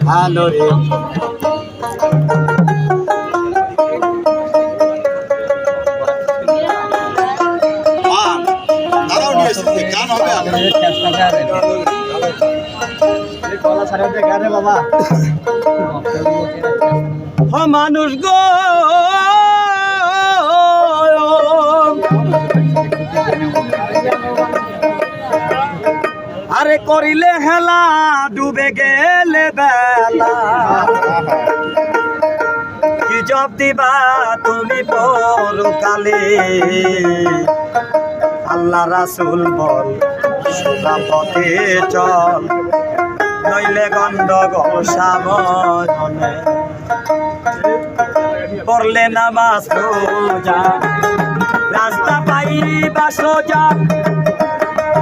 hello রে মানুষ গো আরে করিলে হেলা ডুবে গেলে বেলা কি জব দিবা তুমি পরকালে আল্লাহ রাসূল বল সোজা পথে চল নইলে গন্ডগোল সাবধানে পড়লে নামাজ রোজা রাস্তা পাইবা সোজা